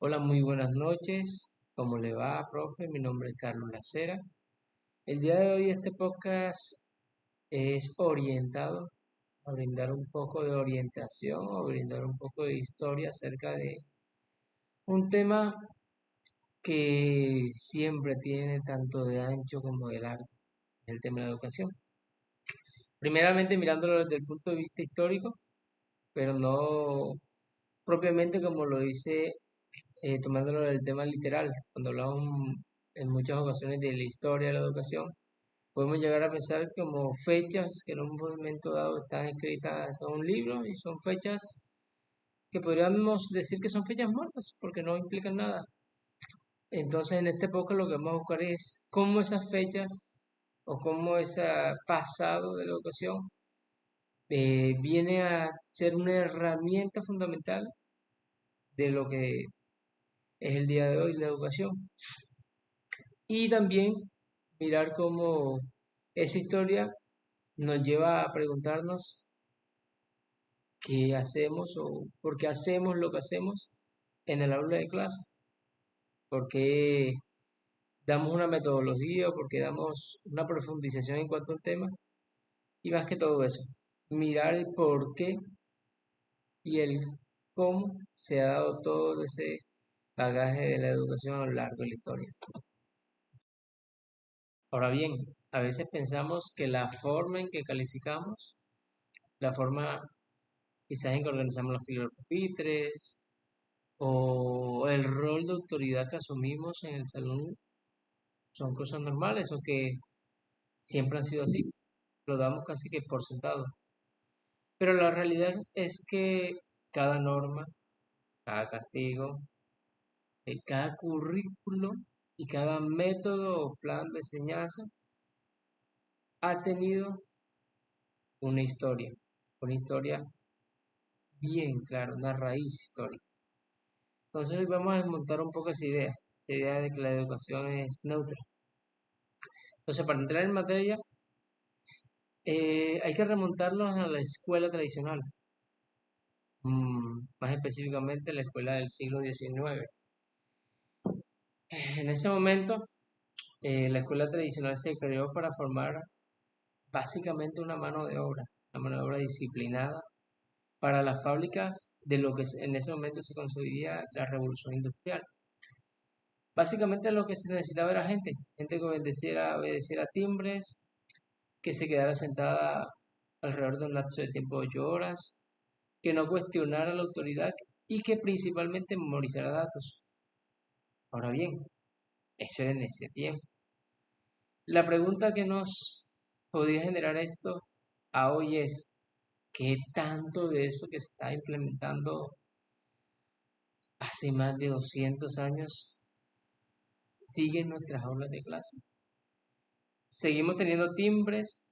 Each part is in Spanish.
Hola, muy buenas noches. ¿Cómo le va, profe? Mi nombre es Carlos Lacera. El día de hoy este podcast es orientado a brindar un poco de orientación o brindar un poco de historia acerca de un tema que siempre tiene tanto de ancho como de largo, el tema de la educación. Primeramente mirándolo desde el punto de vista histórico, pero no propiamente como lo dice tomándolo del tema literal. Cuando hablamos en muchas ocasiones de la historia de la educación, podemos llegar a pensar como fechas que en un momento dado están escritas en un libro y son fechas que podríamos decir que son fechas muertas porque no implican nada. Entonces, en este podcast lo que vamos a buscar es cómo esas fechas o cómo ese pasado de la educación viene a ser una herramienta fundamental de lo que es el día de hoy la educación. Y también mirar cómo esa historia nos lleva a preguntarnos qué hacemos o por qué hacemos lo que hacemos en el aula de clase, por qué damos una metodología o por qué damos una profundización en cuanto a un tema y más que todo eso, mirar el por qué y el cómo se ha dado todo ese bagaje de la educación a lo largo de la historia. Ahora bien, a veces pensamos que la forma en que calificamos, la forma quizás en que organizamos los filos de pupitres o el rol de autoridad que asumimos en el salón son cosas normales o que siempre han sido así. Lo damos casi que por sentado. Pero la realidad es que cada norma, cada castigo, cada currículo y cada método o plan de enseñanza ha tenido una historia bien clara, una raíz histórica. Entonces hoy vamos a desmontar un poco esa idea de que la educación es neutra. Entonces, para entrar en materia, hay que remontarlos a la escuela tradicional, más específicamente la escuela del siglo XIX. En ese momento, la escuela tradicional se creó para formar básicamente una mano de obra disciplinada para las fábricas de lo que en ese momento se concebía la revolución industrial. Básicamente lo que se necesitaba era gente que obedeciera timbres, que se quedara sentada alrededor de un lapso de tiempo de 8 horas, que no cuestionara la autoridad y que principalmente memorizara datos. Ahora bien, eso era en ese tiempo. La pregunta que nos podría generar esto a hoy es, ¿qué tanto de eso que se está implementando hace más de 200 años sigue en nuestras aulas de clase? Seguimos teniendo timbres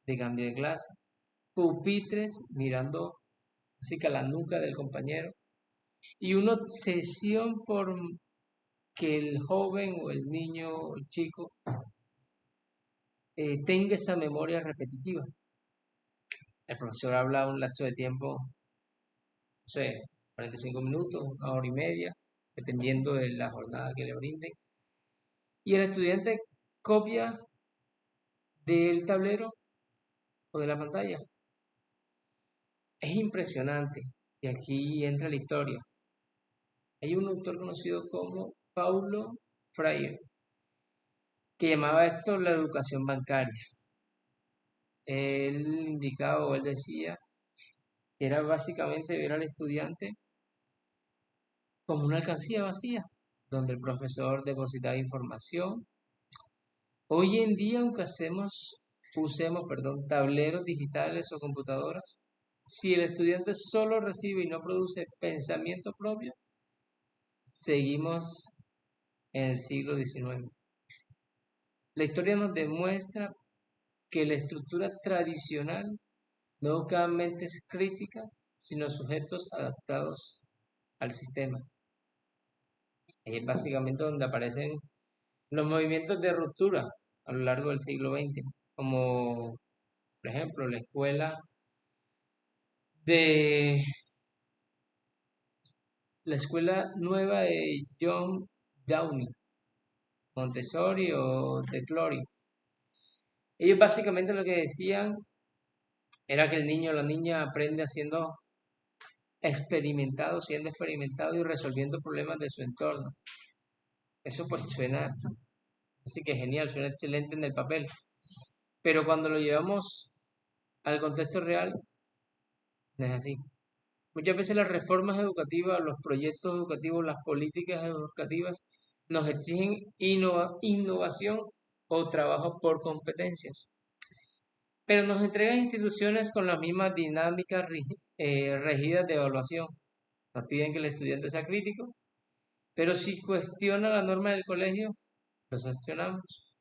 de cambio de clase, pupitres mirando así que a la nuca del compañero y una obsesión por que el joven o el niño o el chico tenga esa memoria repetitiva. El profesor habla un lapso de tiempo, no sé, 45 minutos, 1 hora y media, dependiendo de la jornada que le brinden. Y el estudiante copia del tablero o de la pantalla. Es impresionante. Y aquí entra la historia. Hay un autor conocido como Paulo Freire, que llamaba esto la educación bancaria. Él indicaba o él decía que era básicamente ver al estudiante como una alcancía vacía, donde el profesor depositaba información. Hoy en día, aunque usemos tableros digitales o computadoras, si el estudiante solo recibe y no produce pensamiento propio, seguimos en el siglo XIX. La historia nos demuestra que la estructura tradicional no buscaba mentes críticas, sino sujetos adaptados al sistema. Ahí es básicamente donde aparecen los movimientos de ruptura a lo largo del siglo XX, como por ejemplo la escuela de la escuela nueva de John Dewey, Montessori o de Clory. Ellos básicamente lo que decían era que el niño o la niña aprende siendo experimentado y resolviendo problemas de su entorno. Eso pues suena, así que genial, suena excelente en el papel. Pero cuando lo llevamos al contexto real, no es así. Muchas veces las reformas educativas, los proyectos educativos, las políticas educativas nos exigen innovación o trabajo por competencias, pero nos entregan instituciones con las mismas dinámicas regidas de evaluación. Nos piden que el estudiante sea crítico, pero si cuestiona la norma del colegio, lo sancionamos.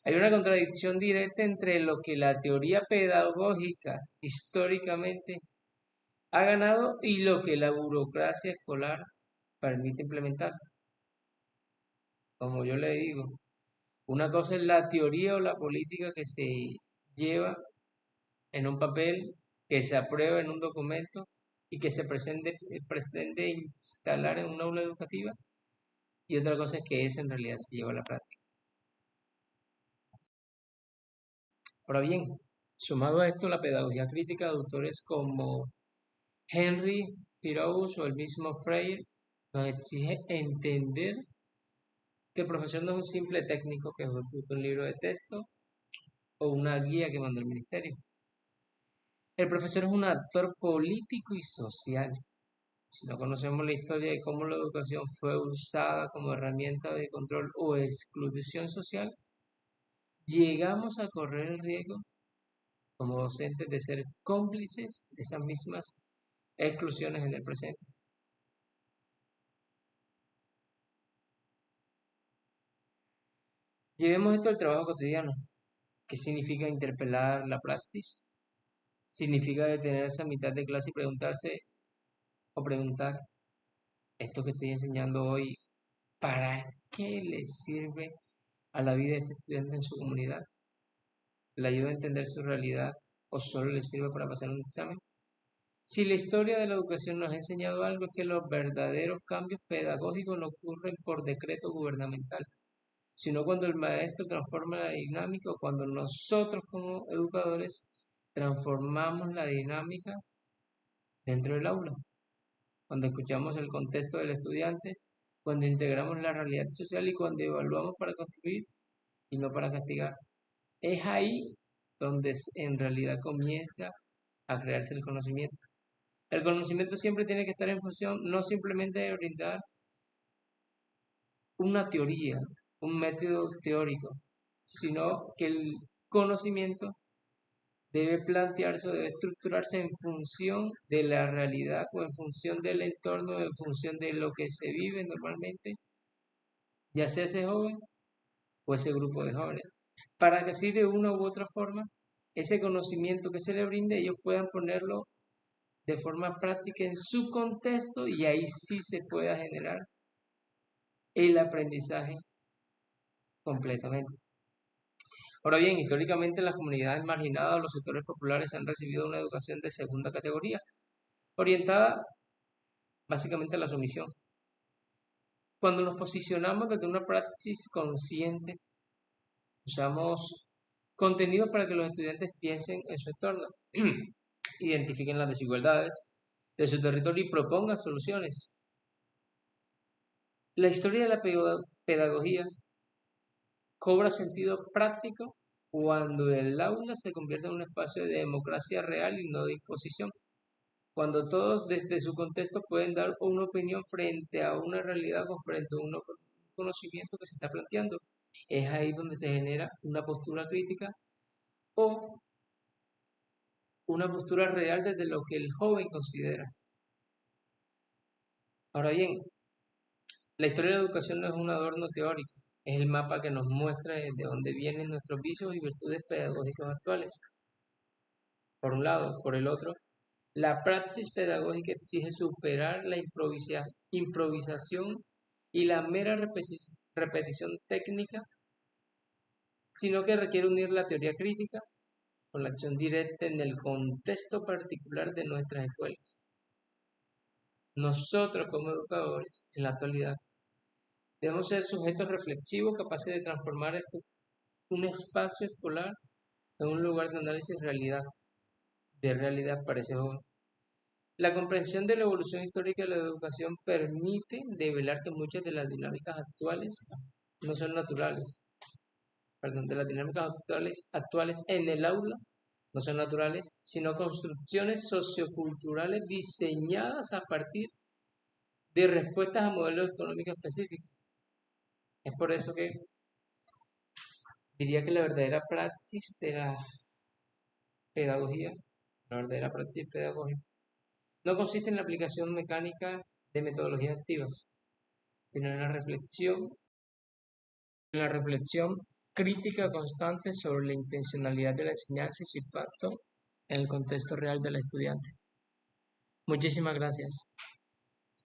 Hay una contradicción directa entre lo que la teoría pedagógica históricamente ha ganado y lo que la burocracia escolar permite implementar. Como yo le digo, una cosa es la teoría o la política que se lleva en un papel, que se aprueba en un documento y que se pretende instalar en una aula educativa, y otra cosa es que eso en realidad se lleva a la práctica. Ahora bien, sumado a esto, la pedagogía crítica de autores como Henry Giroux o el mismo Freire nos exige entender que el profesor no es un simple técnico que ejecuta un libro de texto o una guía que manda el ministerio. El profesor es un actor político y social. Si no conocemos la historia de cómo la educación fue usada como herramienta de control o exclusión social, llegamos a correr el riesgo como docentes de ser cómplices de esas mismas exclusiones en el presente. Llevemos esto al trabajo cotidiano. ¿Qué significa interpelar la praxis? Significa detenerse a mitad de clase y preguntarse o preguntar, ¿esto que estoy enseñando hoy, para qué le sirve a la vida de este estudiante en su comunidad? ¿Le ayuda a entender su realidad o solo le sirve para pasar un examen? Si la historia de la educación nos ha enseñado algo, es que los verdaderos cambios pedagógicos no ocurren por decreto gubernamental, sino cuando el maestro transforma la dinámica o cuando nosotros como educadores transformamos la dinámica dentro del aula, cuando escuchamos el contexto del estudiante, cuando integramos la realidad social y cuando evaluamos para construir y no para castigar. Es ahí donde en realidad comienza a crearse el conocimiento. El conocimiento siempre tiene que estar en función no simplemente de brindar una teoría, un método teórico, sino que el conocimiento debe plantearse o debe estructurarse en función de la realidad o en función del entorno, en función de lo que se vive normalmente, ya sea ese joven o ese grupo de jóvenes, para que así de una u otra forma, ese conocimiento que se le brinde, ellos puedan ponerlo de forma práctica en su contexto y ahí sí se pueda generar el aprendizaje completamente. Ahora bien, históricamente las comunidades marginadas o los sectores populares han recibido una educación de segunda categoría, orientada básicamente a la sumisión. Cuando nos posicionamos desde una praxis consciente, usamos contenido para que los estudiantes piensen en su entorno, identifiquen las desigualdades de su territorio y propongan soluciones. La historia de la pedagogía cobra sentido práctico cuando el aula se convierte en un espacio de democracia real y no de imposición. Cuando todos desde su contexto pueden dar una opinión frente a una realidad o frente a un conocimiento que se está planteando. Es ahí donde se genera una postura crítica o una postura real desde lo que el joven considera. Ahora bien, la historia de la educación no es un adorno teórico, es el mapa que nos muestra de dónde vienen nuestros vicios y virtudes pedagógicas actuales. Por un lado, por el otro, la praxis pedagógica exige superar la improvisación y la mera repetición técnica, sino que requiere unir la teoría crítica con la acción directa en el contexto particular de nuestras escuelas. Nosotros como educadores, en la actualidad, debemos ser sujetos reflexivos capaces de transformar un espacio escolar en un lugar de análisis de realidad para ese joven. La comprensión de la evolución histórica de la educación permite develar que muchas de las dinámicas actuales no son naturales, perdón, de las dinámicas actuales en el aula no son naturales, sino construcciones socioculturales diseñadas a partir de respuestas a modelos económicos específicos. Es por eso que diría que la verdadera praxis de la pedagogía, la verdadera praxis pedagógica, no consiste en la aplicación mecánica de metodologías activas, sino en la reflexión crítica constante sobre la intencionalidad de la enseñanza y su impacto en el contexto real del estudiante. Muchísimas gracias.